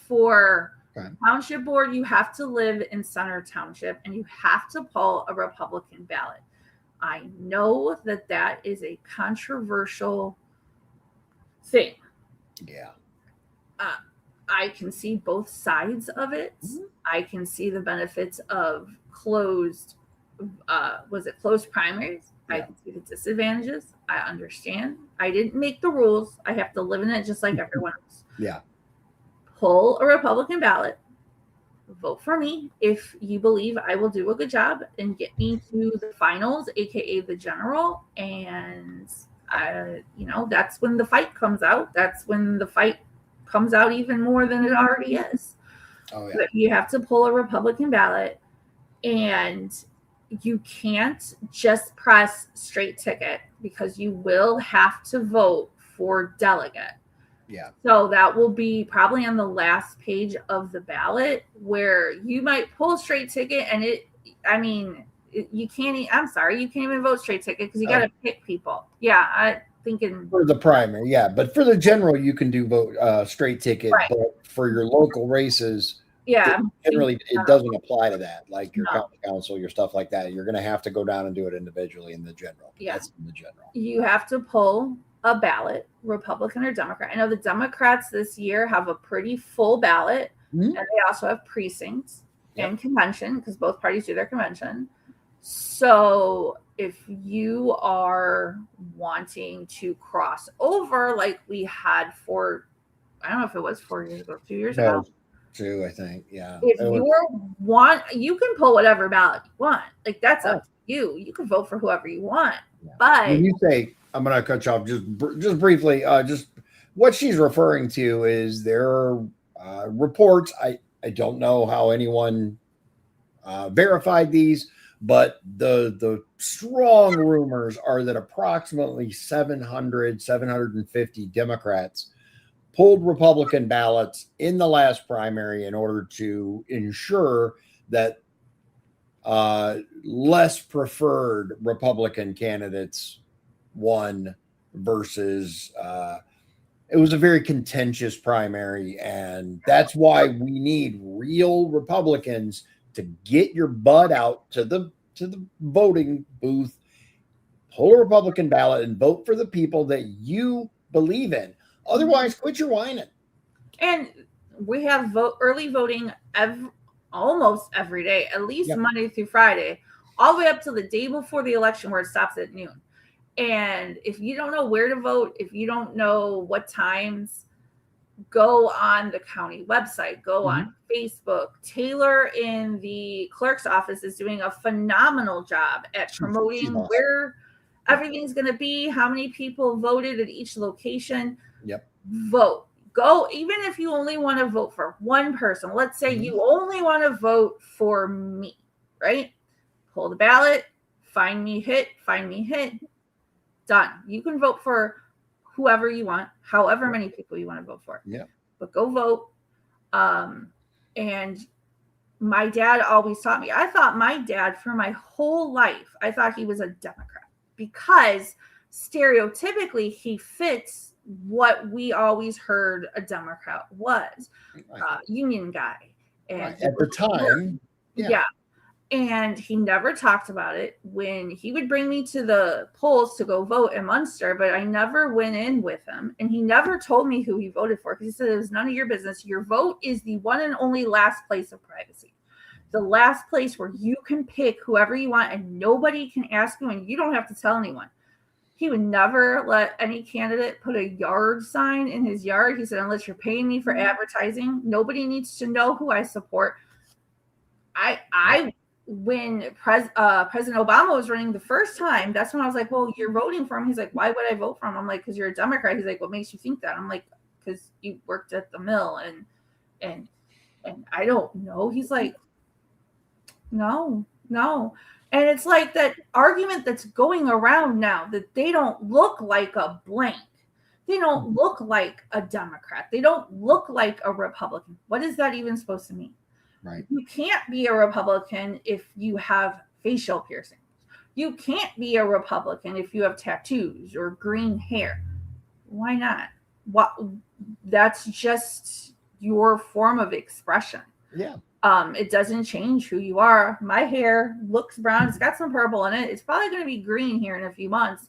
For township board, you have to live in Center Township, and you have to pull a Republican ballot. I know that is a controversial thing. Yeah. I can see both sides of it. I can see the benefits of closed primaries. I can see the disadvantages. I understand. I didn't make the rules. I have to live in it just like everyone else. Yeah. Pull a Republican ballot. Vote for me if you believe I will do a good job and get me to the finals, aka the general. And that's when the fight comes out. That's when the fight comes out even more than it already is. Oh, yeah. But you have to pull a Republican ballot, and you can't just press straight ticket, because you will have to vote for delegate. Yeah. So that will be probably on the last page of the ballot, where you might pull straight ticket, and you can't even vote straight ticket, because you got to pick people. Yeah. Thinking for the primary, but for the general, you can do vote straight ticket. Right. But for your local races, generally it doesn't apply to that. Like your county council, your stuff like that, you're going to have to go down and do it individually in the general. Yeah, that's in the general. You have to pull a ballot, Republican or Democrat. I know the Democrats this year have a pretty full ballot, and they also have precincts and convention, because both parties do their convention. So if you are wanting to cross over, like we had for, I don't know if it was 4 years ago, 2 years ago. 2, I think. Yeah. If you can pull whatever ballot you want. Like, that's up to you. You can vote for whoever you want. Yeah. But when you say, I'm going to cut you off just briefly, just what she's referring to is there are reports. I don't know how anyone verified these, but the strong rumors are that approximately 750 Democrats pulled Republican ballots in the last primary in order to ensure that less preferred Republican candidates won versus it was a very contentious primary, and that's why we need real Republicans to get your butt out to the voting booth, pull a Republican ballot, and vote for the people that you believe in. Otherwise, quit your whining. And we have early voting almost every day, at least Monday through Friday, all the way up to the day before the election, where it stops at noon. And if you don't know where to vote, if you don't know what times, go on the county website, go on Facebook. Taylor in the clerk's office is doing a phenomenal job at promoting where everything's going to be, how many people voted at each location. Vote. Go, even if you only want to vote for one person. Let's say you only want to vote for me, right? Pull the ballot, find me hit, done. You can vote for whoever you want, however many people you want to vote for. But go vote. And my dad always taught me, I thought my dad for my whole life, I thought he was a Democrat, because stereotypically he fits what we always heard a Democrat was, union guy. And at the time. And he never talked about it when he would bring me to the polls to go vote in Munster, but I never went in with him. And he never told me who he voted for, because he said it was none of your business. Your vote is the one and only last place of privacy. The last place where you can pick whoever you want and nobody can ask you, and you don't have to tell anyone. He would never let any candidate put a yard sign in his yard. He said, unless you're paying me for advertising, nobody needs to know who I support. When President Obama was running the first time, that's when I was like, well, you're voting for him. He's like, why would I vote for him? I'm like, because you're a Democrat. He's like, what makes you think that? I'm like, because you worked at the mill and I don't know. He's like, no. And it's like that argument that's going around now that they don't look like a blank. They don't look like a Democrat. They don't look like a Republican. What is that even supposed to mean? Right. You can't be a Republican if you have facial piercings. You can't be a Republican if you have tattoos or green hair. Why not? That's just your form of expression. Yeah. It doesn't change who you are. My hair looks brown. It's got some purple in it. It's probably going to be green here in a few months.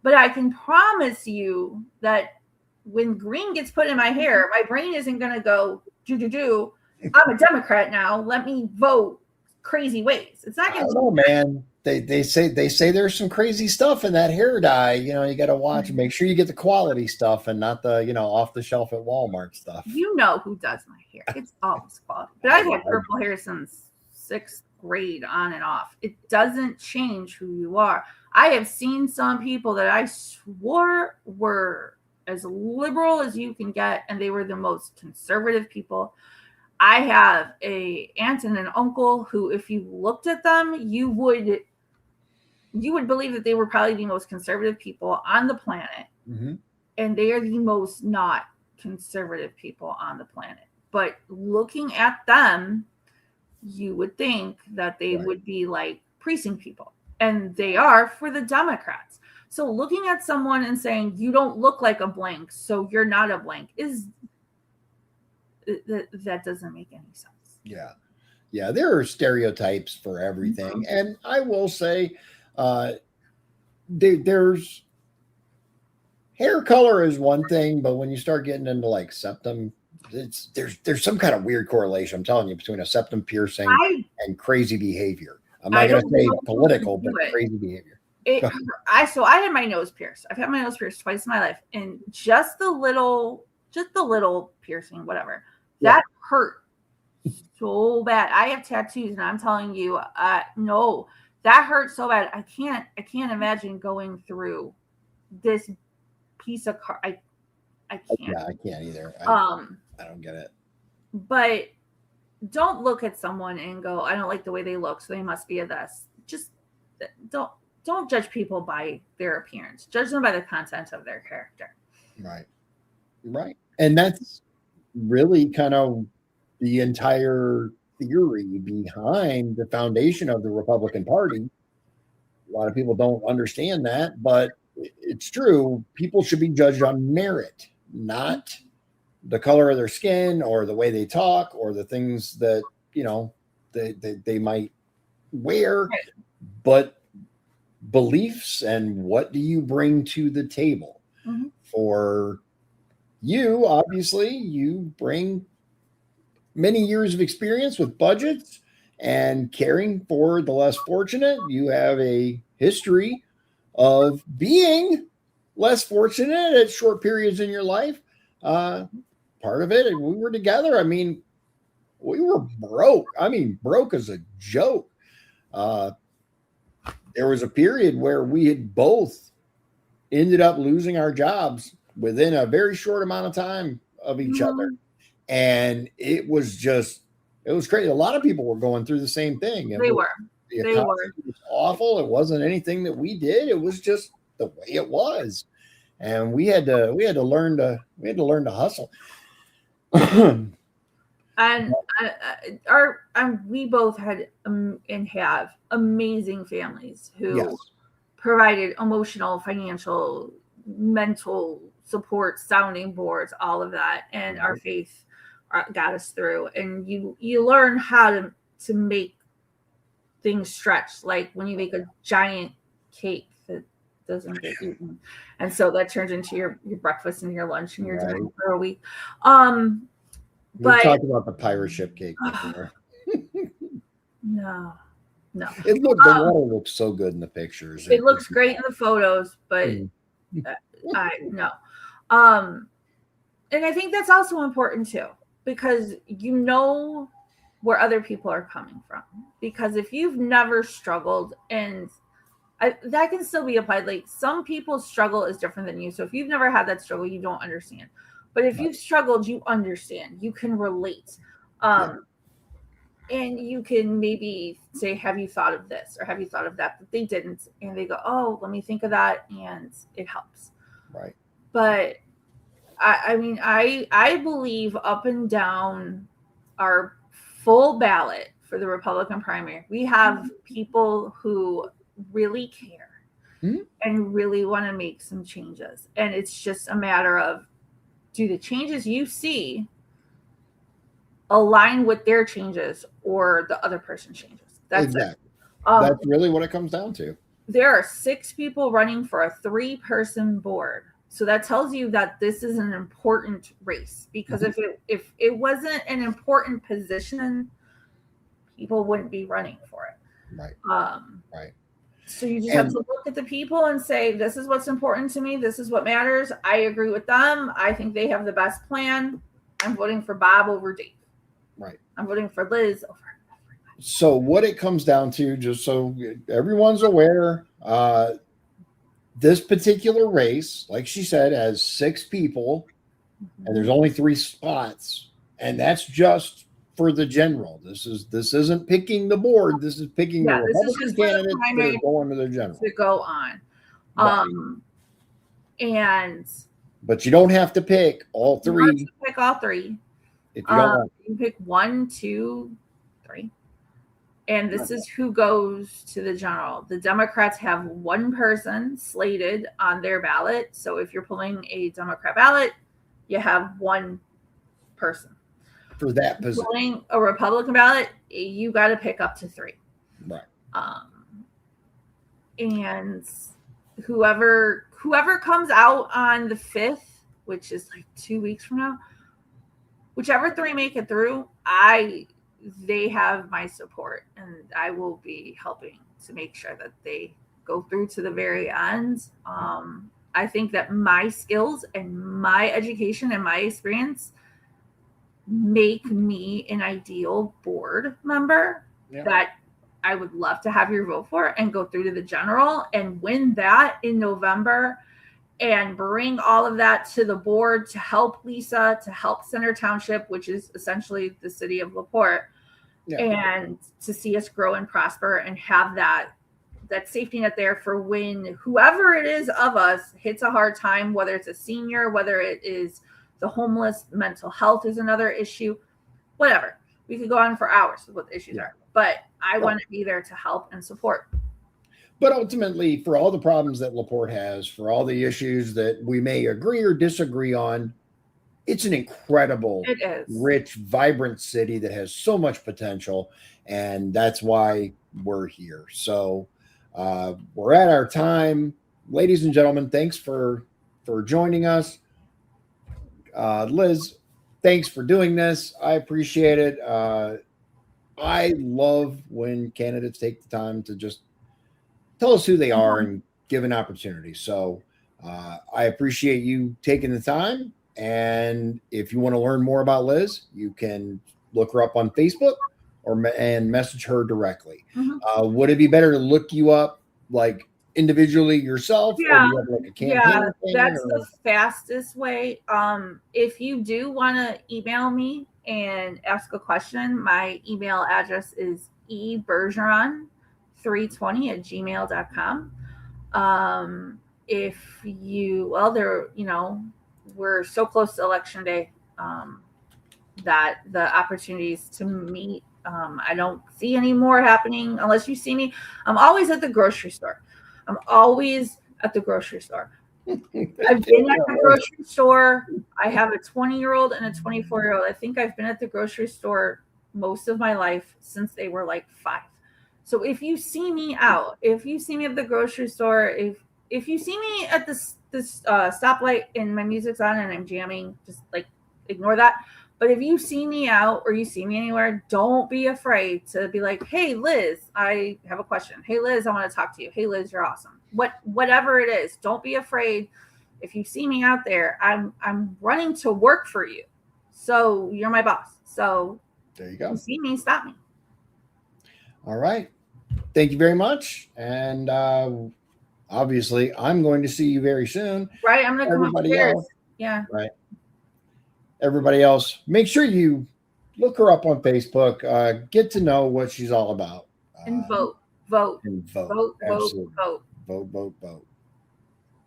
But I can promise you that when green gets put in my hair, my brain isn't going to go, do. I'm a Democrat now. Let me vote crazy ways. It's not going to. Oh man, they say there's some crazy stuff in that hair dye. You know, you got to watch. Make sure you get the quality stuff and not the off the shelf at Walmart stuff. You know who does my hair? It's always quality. But I've had purple hair since 6th grade, on and off. It doesn't change who you are. I have seen some people that I swore were as liberal as you can get, and they were the most conservative people. I have an aunt and an uncle who, if you looked at them, you would believe that they were probably the most conservative people on the planet. And they are the most not conservative people on the planet. But looking at them, you would think that they would be like precinct people. And they are for the Democrats. So looking at someone and saying, you don't look like a blank, so you're not a blank, that doesn't make any sense. Yeah, there are stereotypes for everything. And I will say there's hair color is one thing, but when you start getting into like septum, there's some kind of weird correlation, I'm telling you, between a septum piercing and crazy behavior. I'm not going to say political, but crazy behavior. I had my nose pierced. I've had my nose pierced twice in my life, and just the little piercing, whatever, that hurt so bad. I have tattoos, and I'm telling you, no, that hurt so bad. I can't imagine going through this piece of car. I can't. Yeah, I can't either. I don't get it. But don't look at someone and go, I don't like the way they look, so they must be a this. Just don't judge people by their appearance. Judge them by the content of their character. Right. And that's really kind of the entire theory behind the foundation of the Republican Party. A lot of people don't understand that, but it's true. People should be judged on merit, not the color of their skin or the way they talk or the things that, they might wear, but beliefs and what do you bring to the table. For you, obviously, you bring many years of experience with budgets and caring for the less fortunate. You have a history of being less fortunate at short periods in your life. Part of it, and we were together. I mean, we were broke. I mean, broke as a joke. There was a period where we had both ended up losing our jobs within a very short amount of time of each other. And it was crazy. A lot of people were going through the same thing. They were. It was awful. It wasn't anything that we did. It was just the way it was. And we had to learn to hustle. And we both had and have amazing families who provided emotional, financial, mental support, sounding boards, all of that, and our faith got us through. And you learn how to make things stretch, like when you make a giant cake that doesn't get eaten, and so that turns into your breakfast and your lunch and your dinner for a week. We talked about the pirate ship cake before. No. The water looks so good in the pictures. It looks great in the photos, but no. And I think that's also important too, because you know where other people are coming from. Because if you've never struggled, and that can still be applied. Like, some people's struggle is different than you. So if you've never had that struggle, you don't understand. But if you've struggled, you understand. You can relate. And you can maybe say, have you thought of this? Or have you thought of that? But they didn't. And they go, oh, let me think of that. And it helps. Right. But I believe up and down our full ballot for the Republican primary, we have people who really care and really want to make some changes. And it's just a matter of, do the changes you see align with their changes or the other person's changes? That's exactly. That's really what it comes down to. There are 6 people running for a 3-person board. So that tells you that this is an important race, because if it wasn't an important position, people wouldn't be running for it. Right. So you just have to look at the people and say, this is what's important to me. This is what matters. I agree with them. I think they have the best plan. I'm voting for Bob over Dave. Right. I'm voting for Liz over everybody. So what it comes down to, just so everyone's aware, this particular race, like she said, has 6 people, and there's only 3 spots, and that's just for the general. This isn't picking the board. This is picking the Republican candidates that are going to the general to go on. But you don't have to pick all 3. You have to pick all 3. If you don't want. You pick 1, 2, 3. And this is who goes to the general. The Democrats have 1 person slated on their ballot. So if you're pulling a Democrat ballot, you have 1 person. For that position. Pulling a Republican ballot, you got to pick up to 3. Right. And whoever comes out on the 5th, which is like 2 weeks from now, whichever 3 make it through, they have my support, and I will be helping to make sure that they go through to the very end. I think that my skills and my education and my experience make me an ideal board member that I would love to have your vote for and go through to the general and win that in November and bring all of that to the board to help Lisa, to help Center Township, which is essentially the city of LaPorte, and to see us grow and prosper and have that safety net there for when whoever it is of us hits a hard time, whether it's a senior, whether it is the homeless, mental health is another issue, whatever. We could go on for hours with what the issues are, but I want to be there to help and support. But ultimately, for all the problems that LaPorte has, for all the issues that we may agree or disagree on, it's an incredible, rich, vibrant city that has so much potential, and that's why we're here. So we're at our time. Ladies and gentlemen, thanks for joining us. Liz, thanks for doing this. I appreciate it. I love when candidates take the time to just tell us who they are and give an opportunity. So I appreciate you taking the time. And if you want to learn more about Liz, you can look her up on Facebook and message her directly. Would it be better to look you up like individually yourself? Yeah, or do you have like a campaign that's the fastest way. If you do want to email me and ask a question, my email address is ebergeron320@gmail.com. If you, we're so close to election day that the opportunities to meet, I don't see any more happening unless you see me. I'm always at the grocery store. I've been at the grocery store. I have a 20-year-old and a 24-year-old. I think I've been at the grocery store most of my life since they were like 5. So if you see me out, if you see me at the grocery store, if you see me at this stoplight and my music's on and I'm jamming, just like ignore that. But if you see me out or you see me anywhere, don't be afraid to be like, hey, Liz, I have a question. Hey, Liz, I want to talk to you. Hey, Liz, you're awesome. Whatever it is, don't be afraid. If you see me out there, I'm running to work for you. So you're my boss. So there you go. If you see me, stop me. All right. Thank you very much. And obviously, I'm going to see you very soon. Right. I'm going to come upstairs. Yeah. Right. Everybody else, make sure you look her up on Facebook, get to know what she's all about. And vote.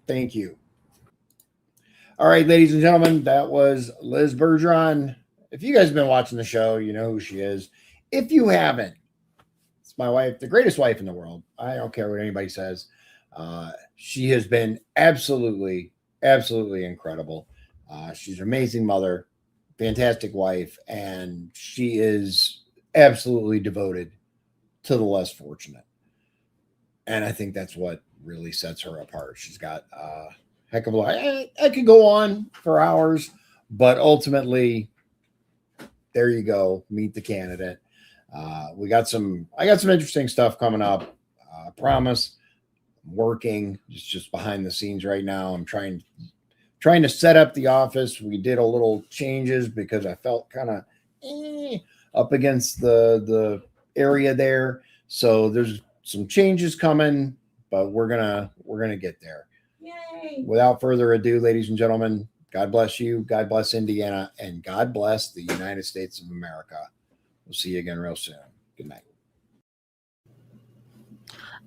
Thank you. All right, ladies and gentlemen, that was Liz Bergeron. If you guys have been watching the show, you know who she is. If you haven't, it's my wife, the greatest wife in the world. I don't care what anybody says. She has been absolutely incredible. She's an amazing mother, fantastic wife, and she is absolutely devoted to the less fortunate. And I think that's what really sets her apart. She's got a heck of a lot. I could go on for hours, but ultimately, there you go. Meet the candidate. I got some interesting stuff coming up. I promise. I'm working. It's just behind the scenes right now. I'm trying to set up the office. We did a little changes because I felt kind of up against the area there. So there's some changes coming, but we're gonna get there. Yay. Without further ado, ladies and gentlemen, God bless you, God bless Indiana, and God bless the United States of America. We'll see you again real soon. Good night.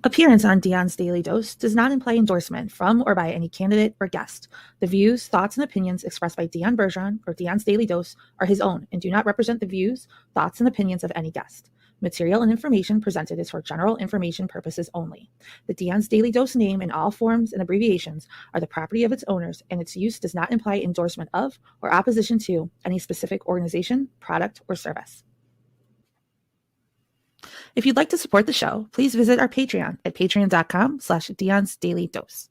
Appearance on Dion's Daily Dose does not imply endorsement from or by any candidate or guest. The views, thoughts, and opinions expressed by Dion Bergeron or Dion's Daily Dose are his own and do not represent the views, thoughts, and opinions of any guest. Material and information presented is for general information purposes only. The Dion's Daily Dose name in all forms and abbreviations are the property of its owners, and its use does not imply endorsement of or opposition to any specific organization, product, or service. If you'd like to support the show, please visit our Patreon at patreon.com/Dion's Daily Dose.